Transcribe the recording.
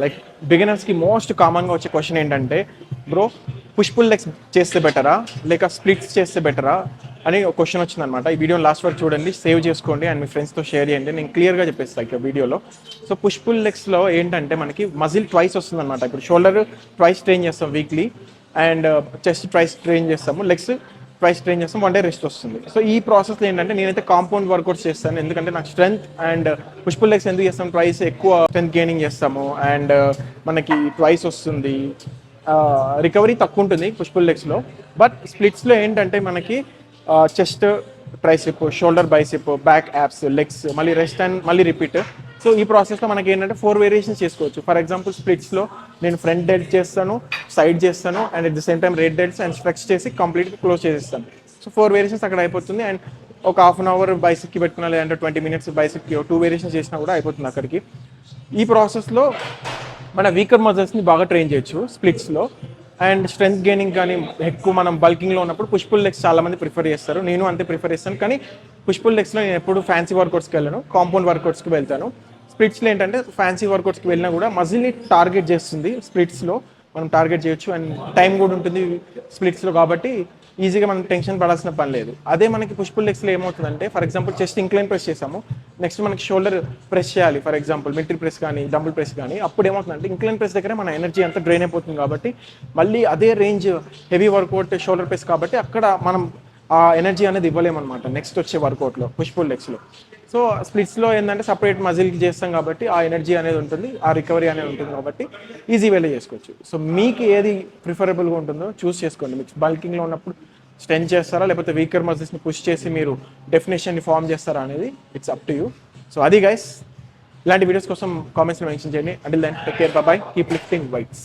Like బిగినర్స్కి most కామన్గా వచ్చే question ఏంటంటే, బ్రో పుష్ పుల్ లెగ్స్ చేస్తే బెటరా లేక స్ప్లిట్స్ చేస్తే బెటరా అని ఒక క్వశ్చన్ వచ్చిందనమాట. ఈ వీడియో లాస్ట్ వరకు చూడండి, సేవ్ చేసుకోండి అండ్ మీ ఫ్రెండ్స్తో షేర్ చేయండి. నేను క్లియర్గా చెప్పేస్తాను ఇక వీడియోలో. సో పుష్ పుల్ లెగ్స్లో ఏంటంటే మనకి మజిల్ ట్వైస్ వస్తుందన్నమాట. ఇప్పుడు షోల్డర్ ట్వైస్ ట్రైన్ చేస్తాం weekly, and chest twice train చేస్తాము, లెగ్స్ ట్వైస్ ట్రైన్ చేస్తాం, 1 day రెస్ట్ వస్తుంది. సో ఈ ప్రాసెస్లో ఏంటంటే నేనైతే కాంపౌండ్ వర్కౌట్స్ చేస్తాను, ఎందుకంటే నాకు strength and push pull legs ఎందుకు చేస్తాం, ట్వైస్ ఎక్కువ స్ట్రెంత్ గెయినింగ్ చేస్తాము అండ్ మనకి ట్వైస్ వస్తుంది, రికవరీ తక్కువ ఉంటుంది పుష్ పుల్ లెగ్స్లో. బట్ స్ప్లిట్స్లో ఏంటంటే మనకి chest tricep, shoulder bicep, back abs, legs, మళ్ళీ రెస్ట్ అండ్ మళ్ళీ రిపీట్. సో ఈ ప్రాసెస్లో మనకి ఏంటంటే 4 వేరియేషన్స్ చేసుకోవచ్చు. ఫర్ ఎగ్జాంపుల్ స్ప్లిట్స్లో నేను ఫ్రంట్ డెల్ట్ చేస్తాను, సైడ్ చేస్తాను and at the same time rear delts and stretch చేసి కంప్లీట్గా క్లోజ్ చేసేస్తాను. సో 4 వేరియేషన్స్ అక్కడ అయిపోతుంది. అండ్ ఒక ½ an hour బైసిప్కి పెట్టుకున్నా, లేదంటే 20 minutes బైసిప్కి 2 వేరియేషన్స్ చేసినా కూడా అయిపోతుంది అక్కడికి. ఈ ప్రాసెస్లో మన వీకర్ మజిల్స్ని బాగా ట్రైన్ చేయొచ్చు స్ప్లిట్స్లో. అండ్ స్ట్రెంత్ గెయినింగ్ కానీ ఎక్కువ మనం బల్కింగ్లో ఉన్నప్పుడు పుష్ పుల్ లెగ్స్ చాలామంది ప్రిఫర్ చేస్తారు, నేను అంతే ప్రిఫర్ చేస్తాను. కానీ పుష్ పుల్ లెగ్స్లో నేను ఎప్పుడు ఫ్యాన్సీ వర్కౌట్స్కి వెళ్ళను, కాంపౌండ్ వర్కౌట్స్కి వెళ్తాను. స్ప్లిట్స్లో ఏంటంటే ఫ్యాన్సీ వర్కౌట్స్కి వెళ్ళినా కూడా మజిల్ని టార్గెట్ చేస్తుంది. స్ప్లిట్స్లో మనం టార్గెట్ చేయొచ్చు అండ్ టైం కూడా ఉంటుంది స్ప్లిట్స్లో, కాబట్టి ఈజీగా మనం టెన్షన్ పడాల్సిన పని లేదు. అదే మనకి పుష్ పుల్ లెగ్స్లో ఏమవుతుందంటే, for example chest incline press చేసాము, నెక్స్ట్ మనకి షోల్డర్ ప్రెస్ చేయాలి, ఫర్ ఎగ్జాంపుల్ మిలిటరీ ప్రెస్ కానీ డంబుల్ ప్రెస్ కానీ. అప్పుడు ఏమవుతుందంటే ఇంక్లైన్ ప్రెస్ దగ్గర మన ఎనర్జీ అంతా డ్రైన్ అయిపోతుంది, కాబట్టి మళ్ళీ అదే range heavy workout shoulder press, కాబట్టి అక్కడ మనం ఆ ఎనర్జీ అనేది ఇవ్వలేమన్నమాట నెక్స్ట్ వచ్చే వర్కౌట్లో పుష్ పుల్ లెగ్స్లో. సో స్ప్లిట్స్లో ఏంటంటే సపరేట్ మజిల్కి చేస్తాం కాబట్టి ఆ ఎనర్జీ అనేది ఉంటుంది, ఆ రికవరీ అనేది ఉంటుంది, కాబట్టి ఈజీ వేలో చేసుకోవచ్చు. సో మీకు ఏది ప్రిఫరబుల్గా ఉంటుందో చూస్ చేసుకోండి. మీకు బల్కింగ్లో ఉన్నప్పుడు స్ట్రెంత్ చేస్తారా, లేకపోతే వీకర్ మజిల్స్ని పుష్ చేసి మీరు డెఫినేషన్ని ఫామ్ చేస్తారా అనేది it's up to you. So అది గైస్, ఇలాంటి వీడియోస్ కోసం కామెంట్స్లో మెన్షన్ చేయండి. Until then take care, bye bye, keep lifting weights.